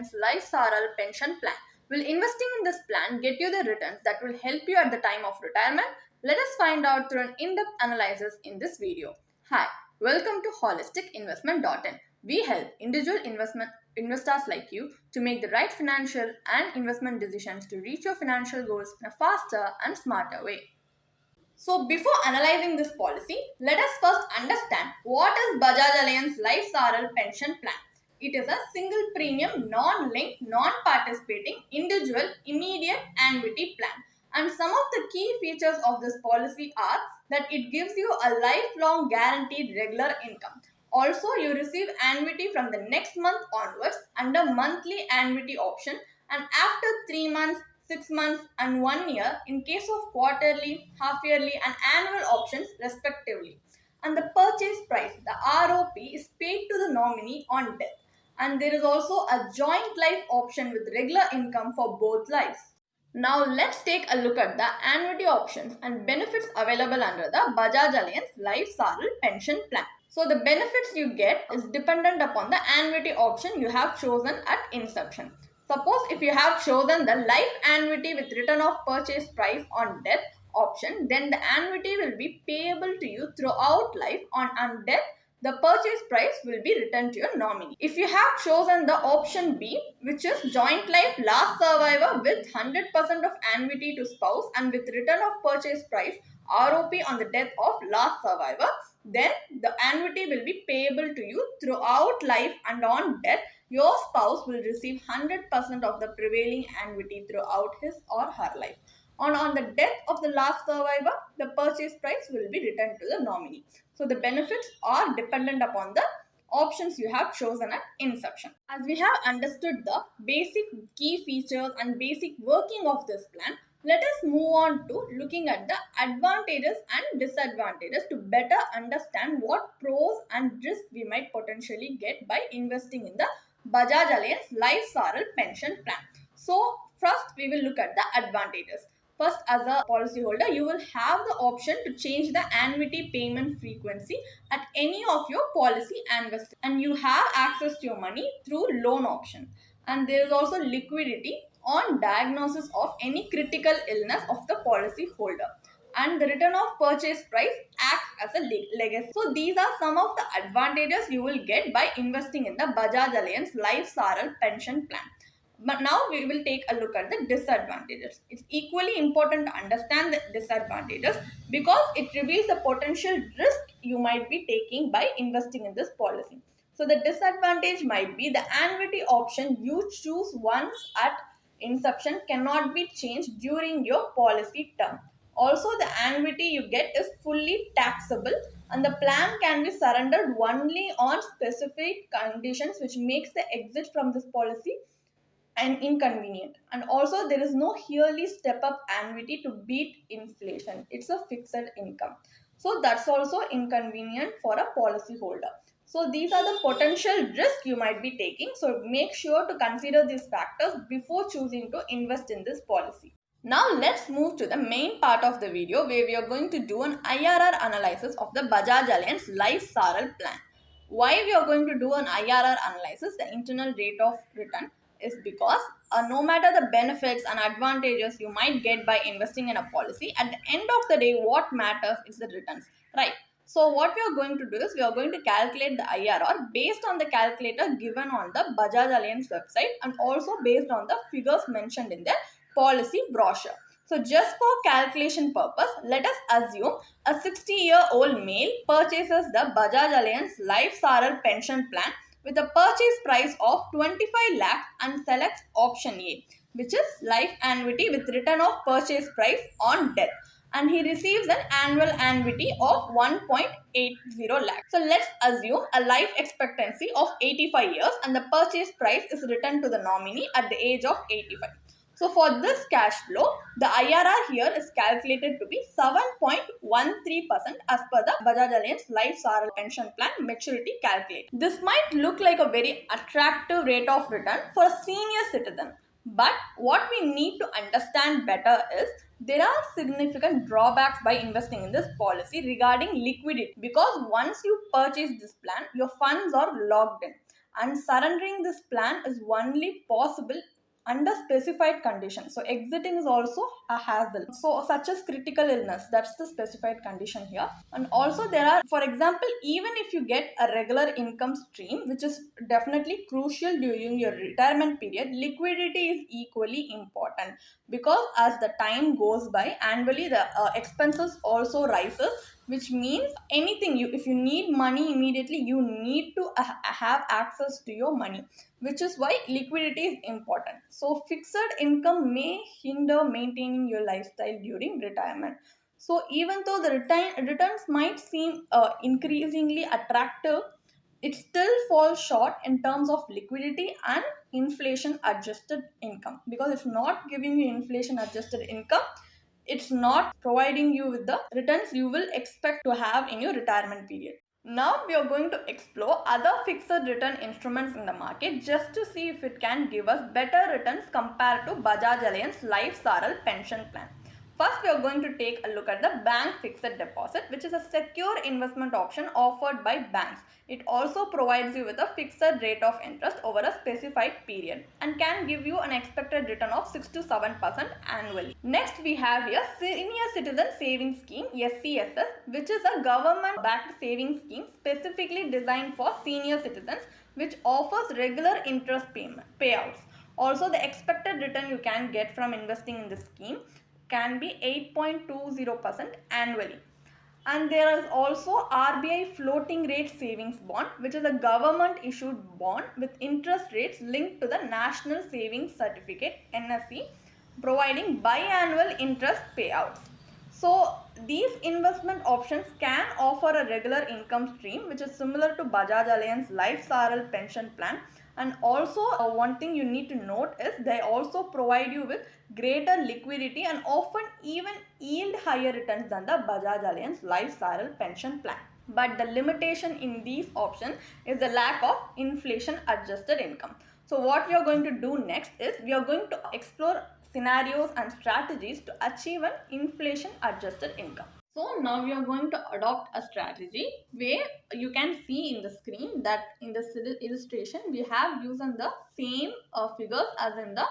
Allianz Life Saral pension plan. Will investing in this plan get you the returns that will help you at the time of retirement? Let us find out through an in-depth analysis in this video. Hi, welcome to holisticinvestment.in. We help individual investors like you to make the right financial and investment decisions to reach your financial goals in a faster and smarter way. So before analyzing this policy, let us first understand what is Bajaj Allianz Life Saral pension plan. It is a single premium, non-linked, non-participating, individual, immediate annuity plan. And some of the key features of this policy are that it gives you a lifelong guaranteed regular income. Also, you receive annuity from the next month onwards under monthly annuity option, and after 3 months, 6 months and 1 year in case of quarterly, half yearly and annual options respectively. And the purchase price, the ROP, is paid to the nominee on death. And there is also a joint life option with regular income for both lives. Now let's take a look at the annuity options and benefits available under the Bajaj Allianz Life Saral pension plan. So the benefits you get is dependent upon the annuity option you have chosen at inception. Suppose if you have chosen the life annuity with return of purchase price on death option, then the annuity will be payable to you throughout life. On death, the purchase price will be returned to your nominee. If you have chosen the option B, which is joint life last survivor with 100% of annuity to spouse and with return of purchase price ROP on the death of last survivor, then the annuity will be payable to you throughout life, and on death, your spouse will receive 100% of the prevailing annuity throughout his or her life. On the death of the last survivor, the purchase price will be returned to the nominee. So the benefits are dependent upon the options you have chosen at inception. As we have understood the basic key features and basic working of this plan, let us move on to looking at the advantages and disadvantages to better understand what pros and risks we might potentially get by investing in the Bajaj Allianz Life Saral pension plan. So first we will look at the advantages. First, as a policyholder, you will have the option to change the annuity payment frequency at any of your policy anniversary, and you have access to your money through loan option. And there is also liquidity on diagnosis of any critical illness of the policyholder. And the return of purchase price acts as a legacy. So these are some of the advantages you will get by investing in the Bajaj Allianz Life Saral pension plan. But now we will take a look at the disadvantages. It's equally important to understand the disadvantages because it reveals the potential risk you might be taking by investing in this policy. So the disadvantage might be the annuity option you choose once at inception cannot be changed during your policy term. Also, the annuity you get is fully taxable and the plan can be surrendered only on specific conditions, which makes the exit from this policy and inconvenient. And also there is no yearly step up annuity to beat inflation. It's a fixed income. So that's also inconvenient for a policyholder. So these are the potential risks you might be taking. So make sure to consider these factors before choosing to invest in this policy. Now let's move to the main part of the video where we are going to do an IRR analysis of the Bajaj Allianz Life Saral plan. Why we are going to do an IRR analysis, the internal rate of return, is because no matter the benefits and advantages you might get by investing in a policy, at the end of the day what matters is the returns, right? So what we are going to do is we are going to calculate the IRR based on the calculator given on the Bajaj Allianz website and also based on the figures mentioned in the policy brochure. So just for calculation purpose, let us assume a 60-year-old male purchases the Bajaj Allianz Life Saral pension plan with a purchase price of 25 lakhs and selects option A, which is life annuity with return of purchase price on death, and he receives an annual annuity of 1.80 lakhs. So let's assume a life expectancy of 85 years and the purchase price is returned to the nominee at the age of 85. So for this cash flow, the IRR here is calculated to be 7.13% as per the Bajaj Allianz Life Saral pension plan maturity calculator. This might look like a very attractive rate of return for a senior citizen. But what we need to understand better is there are significant drawbacks by investing in this policy regarding liquidity, because once you purchase this plan, your funds are locked in. and surrendering this plan is only possible under specified conditions. So exiting is also a hassle. So such as critical illness, that's the specified condition here. And also there are, for example, even if you get a regular income stream, which is definitely crucial during your retirement period, liquidity is equally important, because as the time goes by, annually the expenses also rises, which means anything you, if you need money immediately, you need to have access to your money, which is why liquidity is important. So fixed income may hinder maintaining your lifestyle during retirement. So even though the returns might seem increasingly attractive, it still falls short in terms of liquidity and inflation adjusted income, because it's not giving you inflation adjusted income. It's not providing you with the returns you will expect to have in your retirement period. Now we are going to explore other fixed return instruments in the market, just to see if it can give us better returns compared to Bajaj Allianz Life Saral pension plan. First, we are going to take a look at the bank fixed deposit, which is a secure investment option offered by banks. It also provides you with a fixed rate of interest over a specified period and can give you an expected return of 6 to 7% annually. Next, we have here Senior Citizen Savings Scheme, SCSS, which is a government-backed savings scheme specifically designed for senior citizens, which offers regular interest payouts. Also, the expected return you can get from investing in this scheme can be 8.20% annually. And there is also RBI floating rate savings bond, which is a government issued bond with interest rates linked to the National Savings Certificate NSC, providing biannual interest payouts. So these investment options can offer a regular income stream, which is similar to Bajaj Allianz Life Saral pension plan. And also one thing you need to note is they also provide you with greater liquidity and often even yield higher returns than the Bajaj Allianz Life Saral pension plan. But the limitation in these options is the lack of inflation adjusted income. So what we are going to do next is we are going to explore scenarios and strategies to achieve an inflation adjusted income. So now we are going to adopt a strategy where you can see in the screen that in this illustration we have used the same figures as in the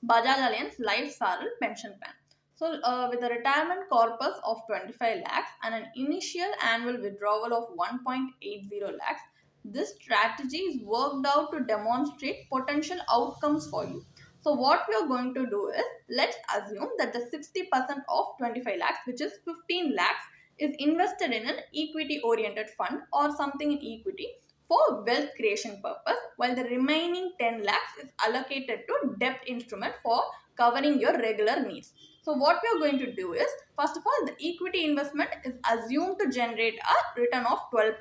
Bajaj Allianz Life Saral pension plan. So with a retirement corpus of 25 lakhs and an initial annual withdrawal of 1.80 lakhs, this strategy is worked out to demonstrate potential outcomes for you. So what we are going to do is, let's assume that the 60% of 25 lakhs, which is 15 lakhs, is invested in an equity oriented fund or something in equity for wealth creation purpose, while the remaining 10 lakhs is allocated to debt instrument for covering your regular needs. So what we are going to do is, first of all, the equity investment is assumed to generate a return of 12%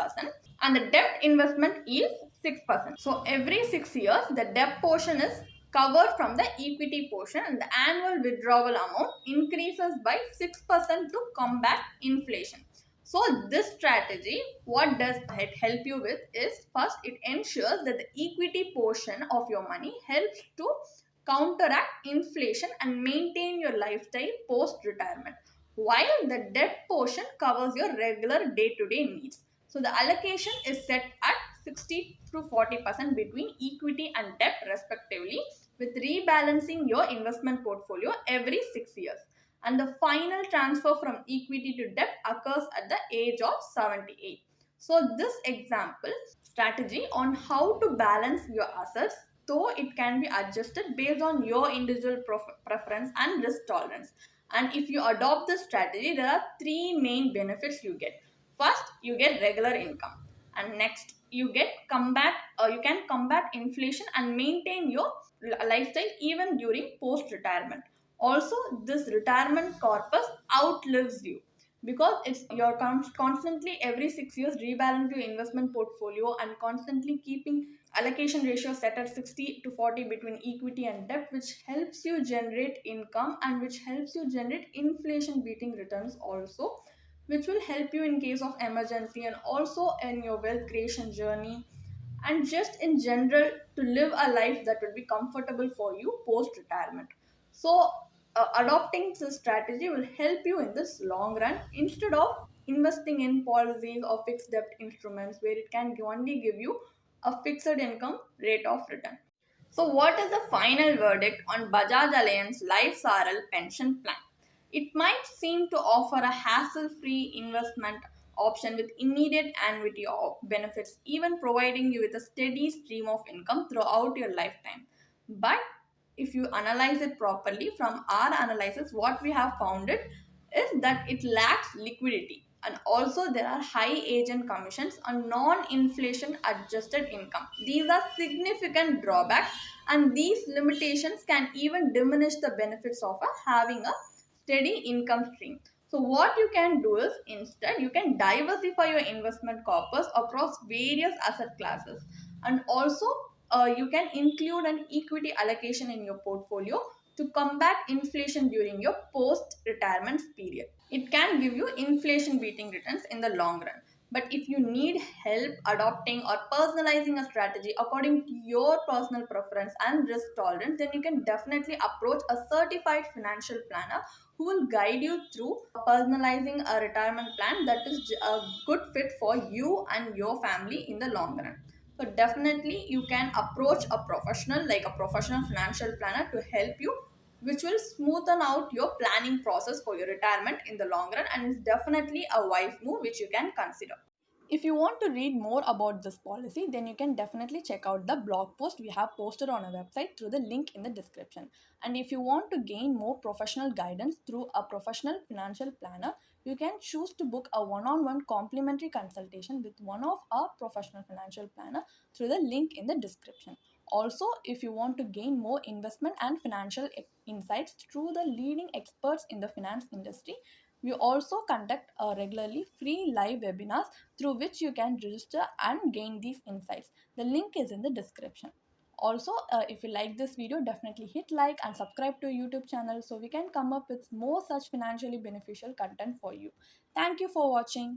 and the debt investment yields 6%. So every 6 years, the debt portion is covered from the equity portion and the annual withdrawal amount increases by 6% to combat inflation. So this strategy, what does it help you with is, first, it ensures that the equity portion of your money helps to counteract inflation and maintain your lifestyle post-retirement, while the debt portion covers your regular day-to-day needs. So the allocation is set at 60 to 40% between equity and debt respectively, with rebalancing your investment portfolio every 6 years. And the final transfer from equity to debt occurs at the age of 78. So this example strategy on how to balance your assets, though it can be adjusted based on your individual preference and risk tolerance. And if you adopt this strategy, there are three main benefits you get. First, you get regular income, and next you can combat inflation and maintain your lifestyle even during post retirement. Also, this retirement corpus outlives you, because you're constantly every 6 years rebalance your investment portfolio and constantly keeping allocation ratio set at 60 to 40 between equity and debt, which helps you generate income and which helps you generate inflation beating returns also, which will help you in case of emergency and also in your wealth creation journey, and just in general to live a life that will be comfortable for you post retirement. So adopting this strategy will help you in this long run, instead of investing in policies or fixed debt instruments where it can only give you a fixed income rate of return. So, what is the final verdict on Bajaj Allianz Life Saral pension plan? It might seem to offer a hassle free investment option with immediate annuity benefits, even providing you with a steady stream of income throughout your lifetime. But if you analyze it properly, from our analysis, what we have found it is that it lacks liquidity, and also there are high agent commissions on non-inflation adjusted income. These are significant drawbacks, and these limitations can even diminish the benefits of having a steady income stream. So what you can do is, instead you can diversify your investment corpus across various asset classes, and also you can include an equity allocation in your portfolio to combat inflation during your post retirement period. It can give you inflation beating returns in the long run. But if you need help adopting or personalizing a strategy according to your personal preference and risk tolerance, then you can definitely approach a certified financial planner who will guide you through personalizing a retirement plan that is a good fit for you and your family in the long run. So definitely you can approach a professional, like a professional financial planner, to help you, which will smoothen out your planning process for your retirement in the long run, and is definitely a wise move which you can consider. If you want to read more about this policy, then you can definitely check out the blog post we have posted on our website through the link in the description. And if you want to gain more professional guidance through a professional financial planner, you can choose to book a one-on-one complimentary consultation with one of our professional financial planner through the link in the description. Also, if you want to gain more investment and financial insights through the leading experts in the finance industry, we also conduct regularly free live webinars through which you can register and gain these insights. The link is in the description. Also, if you like this video, definitely hit like and subscribe to our YouTube channel so we can come up with more such financially beneficial content for you. Thank you for watching.